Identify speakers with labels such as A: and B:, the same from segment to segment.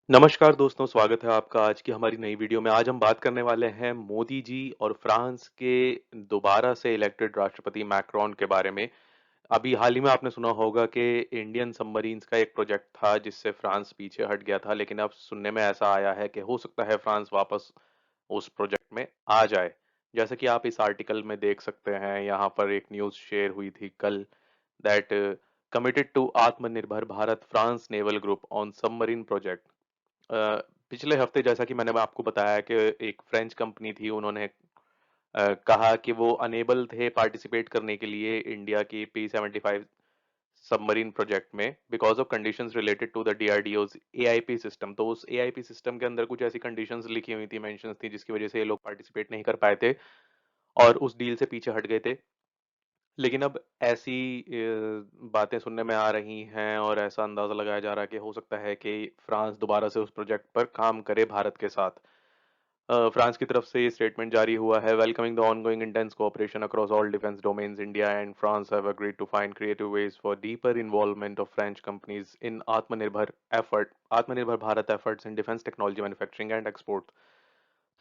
A: नमस्कार दोस्तों, स्वागत है आपका आज की हमारी नई वीडियो में। आज हम बात करने वाले हैं मोदी जी और फ्रांस के दोबारा से इलेक्टेड राष्ट्रपति मैक्रोन के बारे में। अभी हाल ही में आपने सुना होगा कि इंडियन सबमरीन्स का एक प्रोजेक्ट था जिससे फ्रांस पीछे हट गया था, लेकिन अब सुनने में ऐसा आया है कि हो सकता है फ्रांस वापस उस प्रोजेक्ट में आ जाए। जैसे कि आप इस आर्टिकल में देख सकते हैं, यहाँ पर एक न्यूज़ शेयर हुई थी कल दैट कमिटेड टू आत्मनिर्भर Bharat France naval group on submarine project. पिछले हफ्ते जैसा कि मैंने आपको बताया कि एक फ्रेंच कंपनी थी, उन्होंने कहा कि वो अनेबल थे पार्टिसिपेट करने के लिए इंडिया की P-75 सबमरीन प्रोजेक्ट में because of conditions related to the DRDO's AIP system. तो उस एआईपी सिस्टम के अंदर कुछ ऐसी कंडीशंस लिखी हुई थी, मेंशंस थी, जिसकी वजह से ये लोग पार्टिसिपेट नहीं कर पाए थे और उस डील से पीछे हट गए थे। लेकिन अब ऐसी बातें सुनने में आ रही हैं और ऐसा अंदाजा लगाया जा रहा है कि हो सकता है कि फ्रांस दोबारा से उस प्रोजेक्ट पर काम करे भारत के साथ। फ्रांस की तरफ से ये स्टेटमेंट जारी हुआ है, welcoming the ongoing intense cooperation across all defence domains, India and France have agreed to find creative ways for deeper involvement of French companies in Aatmanirbhar Bharat efforts in defence technology manufacturing and export.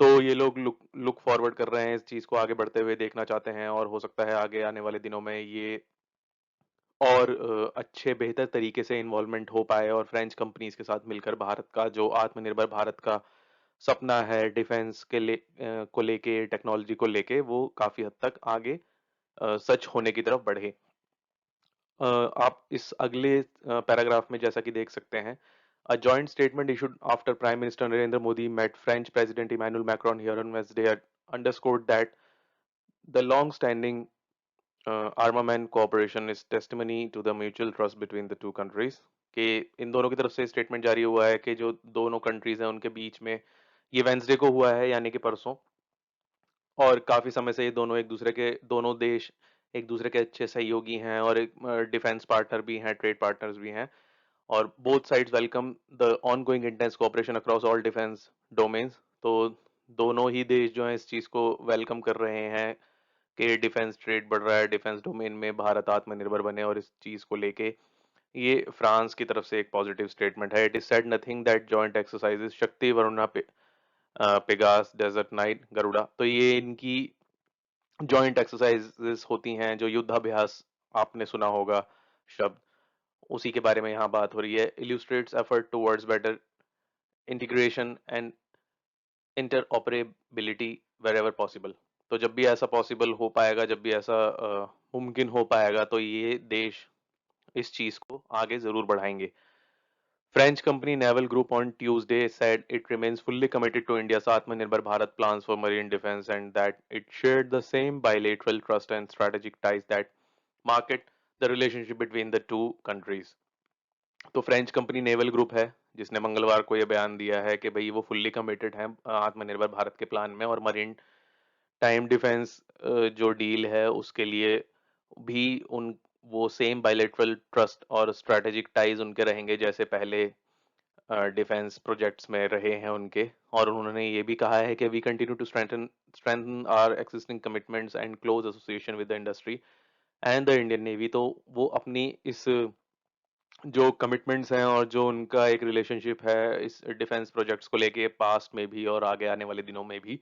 A: तो ये लोग look look forward कर रहे हैं, इस चीज को आगे बढ़ते हुए देखना चाहते हैं और हो सकता है आगे आने वाले दिनों में ये और अच्छे बेहतर तरीके से इन्वॉल्वमेंट हो पाए और फ्रेंच कंपनीज के साथ मिलकर भारत का जो आत्मनिर्भर भारत का सपना है डिफेंस को लेके, टेक्नोलॉजी को लेके, वो काफी हद तक आगे सच होने की तरफ बढ़े। आप इस अगले पैराग्राफ में जैसा कि देख सकते हैं, a joint statement issued after prime minister Narendra Modi met French president Emmanuel Macron here on Wednesday underscored that the long standing armament cooperation is testimony to the mutual trust between the two countries। कि इन दोनों की तरफ से statement जारी हुआ है कि जो दोनों कंट्रीज हैं उनके बीच में ये वेंसडे को हुआ है, यानी कि परसों। और काफी समय से ये दोनों देश एक दूसरे के अच्छे सहयोगी हैं और एक डिफेंस पार्टनर भी हैं, ट्रेड पार्टनर्स भी हैं। और both sides welcome the ongoing intense cooperation across all defence domains. तो दोनों ही देश जो हैं इस चीज को वेलकम कर रहे हैं कि डिफेंस ट्रेड बढ़ रहा है, डिफेंस डोमेन में भारत आत्मनिर्भर बने, और इस चीज को लेके ये फ्रांस की तरफ से एक पॉजिटिव स्टेटमेंट है। It is said nothing that joint exercises शक्ति वरुणा पेगास डेजर्ट नाइट गरुड़ा। तो ये इनकी जॉइंट एक्सरसाइजेस होती हैं, जो युद्धाभ्यास आपने सुना होगा शब्द, उसी के बारे में यहाँ बात हो रही है। Illustrates effort towards better integration and interoperability where ever possible. तो जब भी ऐसा पॉसिबल हो पाएगा, जब भी ऐसा मुमकिन हो पाएगा, तो ये देश इस चीज को आगे जरूर बढ़ाएंगे। French company Naval Group on Tuesday said it remains fully committed to India's Atmanirbhar Bharat plans for marine defense and that it shared the same bilateral trust and strategic ties that market the relationship between the two countries। तो French company naval group है जिसने मंगलवार को यह बयान दिया है कि भाई वो फुल्ली कमिटेड है आत्मनिर्भर भारत के प्लान में, और मरीन टाइम डिफेंस जो डील है उसके लिए भी उन वो सेम बायलैटरल ट्रस्ट और स्ट्रेटेजिक टाइज उनके रहेंगे जैसे पहले डिफेंस प्रोजेक्ट्स में रहे हैं उनके। और उन्होंने ये भी कहा है कि we continue to strengthen our existing commitments and close association with the industry and the Indian navy. तो वो अपनी इस जो कमिटमेंट्स हैं और जो उनका एक रिलेशनशिप है इस डिफेंस प्रोजेक्ट्स को लेके, पास्ट में भी और आगे आने वाले दिनों में भी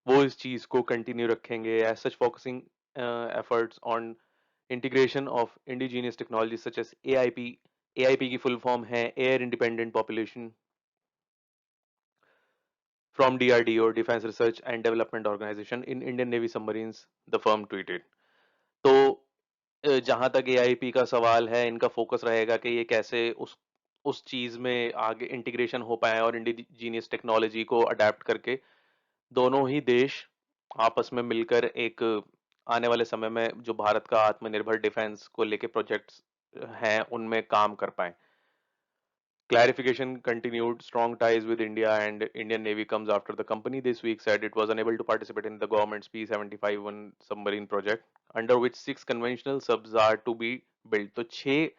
A: वो इस चीज को कंटिन्यू रखेंगे। As such focusing efforts on integration of indigenous technology such as AIP. AIP की फुल फॉर्म है air independent population from DRDO defence research and development organisation in Indian navy submarines, the firm tweeted. तो जहां तक AIP का सवाल है, इनका focus रहेगा कि ये कैसे उस चीज में आगे इंटीग्रेशन हो पाए और इंडिजीनियस टेक्नोलॉजी को अडेप्ट करके दोनों ही देश आपस में मिलकर एक आने वाले समय में जो भारत का आत्मनिर्भर डिफेंस को लेके प्रोजेक्ट्स हैं उनमें काम कर पाए। Clarification continued. Strong ties with India and Indian Navy comes after the company this week said it was unable to participate in the government's P-75 submarine project, under which 6 conventional subs are to be built। तो 6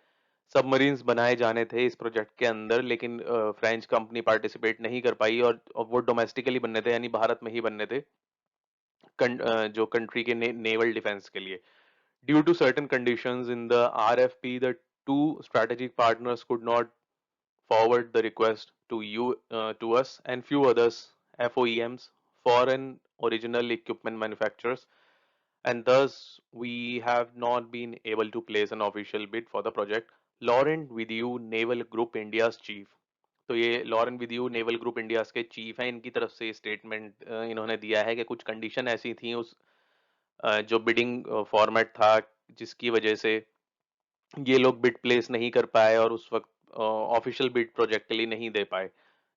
A: submarines बनाए जाने थे इस project के अंदर, लेकिन French company participate नहीं कर पाई और वो डोमेस्टिकली बनने थे, यानी भारत में ही बनने थे, जो कंट्री के नेवल डिफेंस के लिए। Due to certain conditions in the RFP, the two strategic partners could not forward the request to to us and few others FOEMs, foreign original equipment manufacturers, and thus we have not been able to place an official bid for the project. Laurent Vidieu, Naval Group India's chief. तो ये Lauren विदियू naval group India के chief हैं, इनकी तरफ से statement इन्होंने दिया है कि कुछ कंडीशन ऐसी थी उस जो बिडिंग फॉर्मेट था जिसकी वजह से ये लोग बिड प्लेस नहीं कर पाए और उस वक्त ऑफिशियल बिड प्रोजेक्ट के लिए नहीं दे पाए,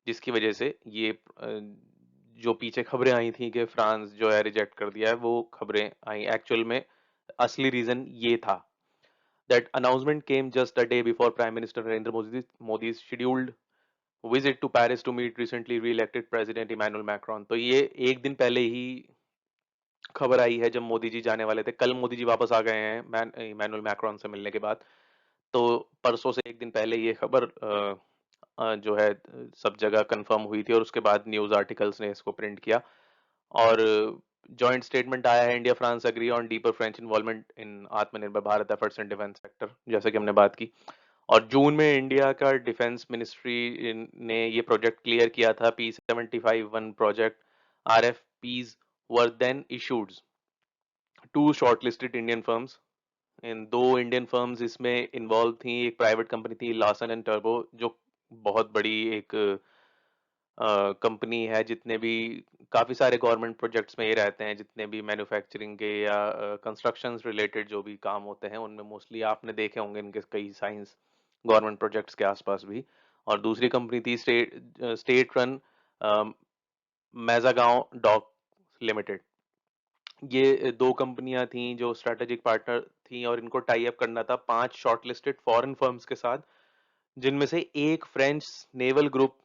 A: जिसकी वजह से ये जो पीछे खबरें आई थी कि फ्रांस जो है रिजेक्ट कर दिया है, वो खबरें आई एक्चुअल में असली रीजन ये था. That announcement came just a day before prime minister Narendra Modi scheduled visit to Paris to meet recently re elected president Emmanuel Macron. तो ये एक दिन पहले ही खबर आई है जब मोदी जी जाने वाले थे. कल मोदी जी वापस आ गए हैं इमैनुअल मैक्रोन से मिलने के बाद. तो परसों से एक दिन पहले ये खबर जो है सब जगह कंफर्म हुई थी और उसके बाद न्यूज आर्टिकल्स ने इसको प्रिंट किया. और जॉइंट स्टेटमेंट आया है, India France agree on deeper French involvement in Aatmanirbhar Bharat efforts in defence sector, जैसे कि हमने बात की. और जून में इंडिया का डिफेंस मिनिस्ट्री ने ये प्रोजेक्ट क्लियर किया था. P75-1 project RFPs were then issued to shortlisted Indian firms. इन दो इंडियन फर्म्स इसमें इन्वॉल्व थी. एक प्राइवेट कंपनी थी लार्सन एंड टर्बो, जो बहुत बड़ी एक कंपनी है. जितने भी काफ़ी सारे गवर्नमेंट प्रोजेक्ट्स में ये रहते हैं, जितने भी मैन्युफैक्चरिंग के या कंस्ट्रक्शन रिलेटेड जो भी काम होते हैं, उनमें मोस्टली आपने देखे होंगे इनके कई साइंस गवर्नमेंट प्रोजेक्ट्स के आसपास भी. और दूसरी कंपनी थी स्टेट रन मैजागांव डॉक लिमिटेड. ये दो कंपनियां थी जो स्ट्रेटेजिक पार्टनर थी और इनको टाई अप करना था 5 शॉर्टलिस्टेड फॉरेन फर्म्स के साथ, जिनमें से एक फ्रेंच नेवल ग्रुप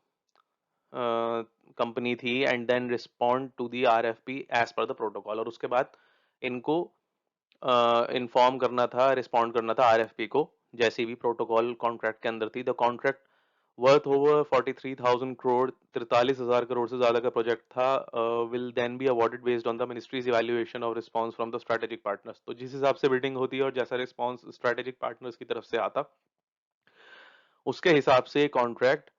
A: कंपनी थी. And then respond to the RFP as per the protocol. और उसके बाद इनको इन्फॉर्म करना था, रिस्पॉन्ड करना था RFP को, जैसे भी प्रोटोकॉल कॉन्ट्रैक्ट के अंदर थी. The contract worth over 43,000 crore, 43,000 crore से ज्यादा का प्रोजेक्ट था. Will then be awarded based on the ministry's evaluation of response from the strategic partners. तो जिस हिसाब से बिल्डिंग होती है और जैसा रिस्पांस स्ट्रेटेजिक पार्टनर्स की तरफ से आता, उसके हिसाब से कॉन्ट्रैक्ट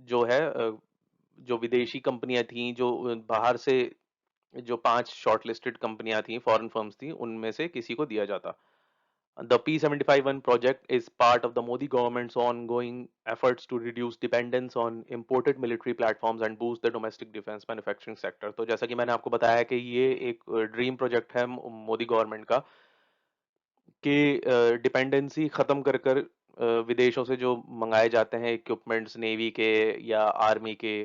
A: जो है जो विदेशी कंपनियां थी, जो बाहर से जो 5 शॉर्टलिस्टेड कंपनियां थी, फॉरेन फर्म्स थी, उनमें से किसी को दिया जाता. The P75-1 project is part of the Modi government's ongoing efforts to reduce dependence on imported military platforms and boost the domestic defense manufacturing sector. तो जैसा कि मैंने आपको बताया कि ये एक ड्रीम प्रोजेक्ट है मोदी गवर्नमेंट का, कि डिपेंडेंसी खत्म कर कर विदेशों से जो मंगाए जाते हैं इक्विपमेंट्स, नेवी के या आर्मी के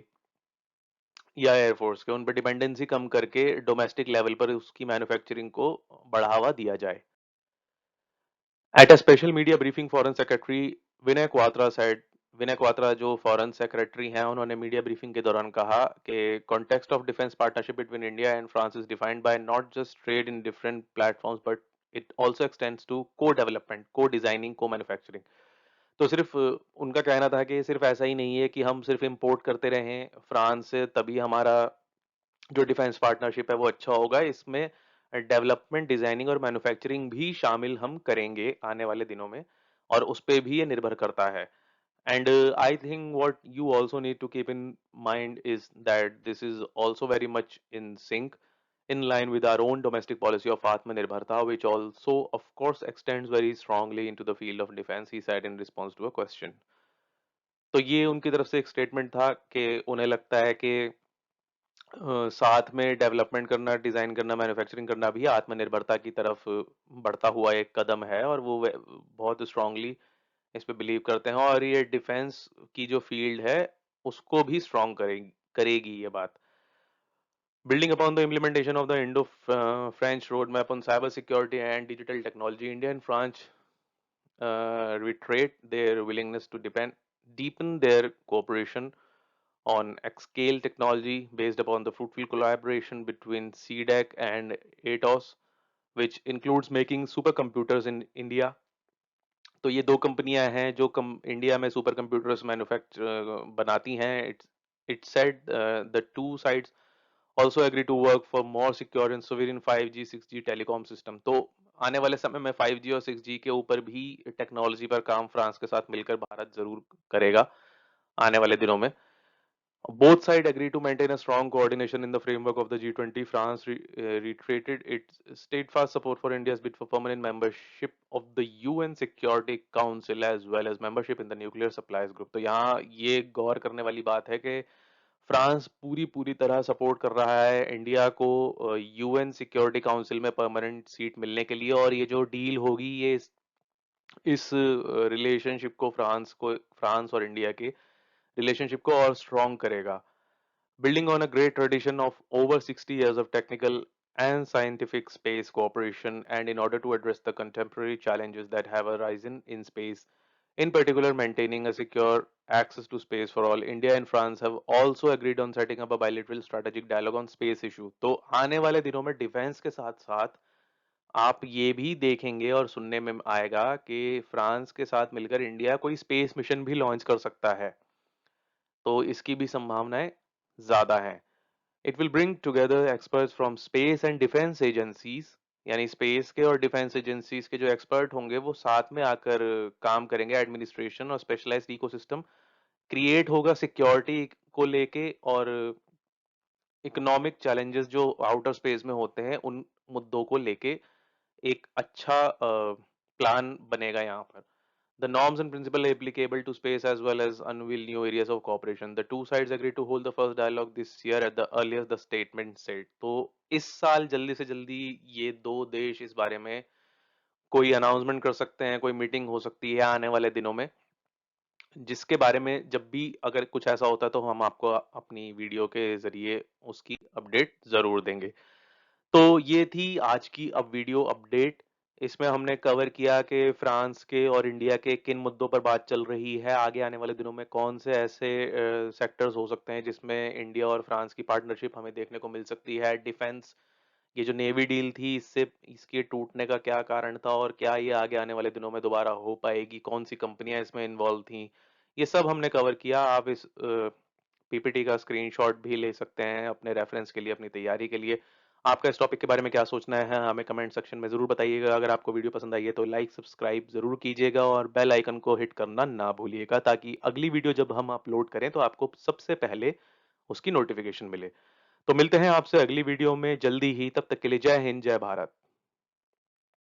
A: या एयरफोर्स के, उन पर डिपेंडेंसी कम करके डोमेस्टिक लेवल पर उसकी मैन्युफैक्चरिंग को बढ़ावा दिया जाए. At a special media briefing, Foreign Secretary Vinay Quatra said, विनय क्वात्रा जो फॉरेन सेक्रेटरी हैं, उन्होंने मीडिया ब्रीफिंग के दौरान कहा कि context of defence partnership between India and France is defined by not just trade in different platforms but it also extends to co development, co designing, co manufacturing. तो सिर्फ उनका कहना था कि सिर्फ ऐसा ही नहीं है कि हम सिर्फ इंपोर्ट करते रहें फ्रांस से तभी हमारा जो डिफेंस पार्टनरशिप है वो अच्छा होगा. इसमें डेवलपमेंट, डिजाइनिंग और मैन्युफैक्चरिंग भी शामिल हम करेंगे आने वाले दिनों में, और उस पे भी ये निर्भर करता है. And I think what you also need to keep in mind is that this is also very much in sync, in line with our own domestic policy of Atmanirbharta, which also, of course, extends very strongly into the field of defense, he said in response to a question. तो ये उनकी तरफ से एक statement था कि उन्हें लगता है कि साथ में डेवलपमेंट करना, डिजाइन करना, मैन्युफैक्चरिंग करना भी आत्मनिर्भरता की तरफ बढ़ता हुआ एक कदम है, और वो बहुत स्ट्रांगली इस पे बिलीव करते हैं. और ये डिफेंस की जो फील्ड है उसको भी स्ट्रांग करेगी करेगी ये बात. Building upon the implementation of the Indo French road map on cyber security and digital technology, India and France reiterate their willingness to deepen their cooperation on xScale technology based upon the fruitful collaboration between CDEC and ATOS, which includes making supercomputers in India. तो ये दो कंपनियां हैं जो India में super computers manufacture बनाती हैं. It said the two sides also agree to work for more secure and sovereign 5G 6G telecom system. तो आने वाले समय में 5G और 6G के ऊपर भी टेक्नोलॉजी पर काम फ्रांस के साथ मिलकर भारत ज़रूर करेगा, आने वाले दिनों में। Both sides agreed to maintain a strong coordination in the framework of the G20. France reiterated its steadfast support for India's bid for permanent membership of the UN Security Council as well as membership in the Nuclear Supplies Group. तो यहाँ ये गौर करने वाली बात है कि France पूरी पूरी तरह सपोर्ट कर रहा है इंडिया को यूएन सिक्योरिटी काउंसिल में परमानेंट सीट मिलने के लिए, और ये जो डील होगी ये इस रिलेशनशिप को फ्रांस और इंडिया के रिलेशनशिप को और स्ट्रॉन्ग करेगा. Building on a great tradition of over 60 years of technical and scientific space cooperation, and in order to address the contemporary challenges that have arisen in space, in particular maintaining a secure access to space for all, India and France have also agreed on setting up a bilateral strategic dialogue on space issue. तो आने वाले दिनों में defence के साथ साथ आप ये भी देखेंगे और सुनने में आएगा कि फ्रांस के साथ मिलकर इंडिया कोई स्पेस मिशन भी लॉन्च कर सकता है, तो इसकी भी संभावनाएं ज्यादा हैं. It will bring together experts from space and defence agencies, यानी स्पेस के और डिफेंस एजेंसीज के जो एक्सपर्ट होंगे वो साथ में आकर काम करेंगे. एडमिनिस्ट्रेशन और स्पेशलाइज्ड इकोसिस्टम क्रिएट होगा सिक्योरिटी को लेके, और इकोनॉमिक चैलेंजेस जो आउटर स्पेस में होते हैं उन मुद्दों को लेके एक अच्छा प्लान बनेगा यहाँ पर. The norms and principles applicable to space as well as unveil new areas of cooperation. The two sides agreed to hold the first dialogue this year at the earliest, the statement said. तो इस साल जल्दी से जल्दी ये दो देश इस बारे में कोई अनाउंसमेंट कर सकते हैं, कोई मीटिंग हो सकती है आने वाले दिनों में, जिसके बारे में जब भी अगर कुछ ऐसा होता है तो हम आपको अपनी वीडियो के जरिए उसकी अपडेट जरूर देंगे. तो ये थी आज की अब वीडियो अपडेट. इसमें हमने कवर किया कि फ्रांस के और इंडिया के किन मुद्दों पर बात चल रही है, आगे आने वाले दिनों में कौन से ऐसे सेक्टर्स हो सकते हैं जिसमें इंडिया और फ्रांस की पार्टनरशिप हमें देखने को मिल सकती है. डिफेंस, ये जो नेवी डील थी इससे इसके टूटने का क्या कारण था, और क्या ये आगे आने वाले दिनों में दोबारा हो पाएगी, कौन सी कंपनियां इसमें इन्वॉल्व थी, ये सब हमने कवर किया. आप इस पीपीटी का स्क्रीनशॉट भी ले सकते हैं अपने रेफरेंस के लिए, अपनी तैयारी के लिए. आपका इस टॉपिक के बारे में क्या सोचना है हमें कमेंट सेक्शन में जरूर बताइएगा. अगर आपको वीडियो पसंद आई है तो लाइक सब्सक्राइब जरूर कीजिएगा और बेल आइकन को हिट करना ना भूलिएगा, ताकि अगली वीडियो जब हम अपलोड करें तो आपको सबसे पहले उसकी नोटिफिकेशन मिले. तो मिलते हैं आपसे अगली वीडियो में जल्दी ही, तब तक के लिए जय हिंद जय भारत.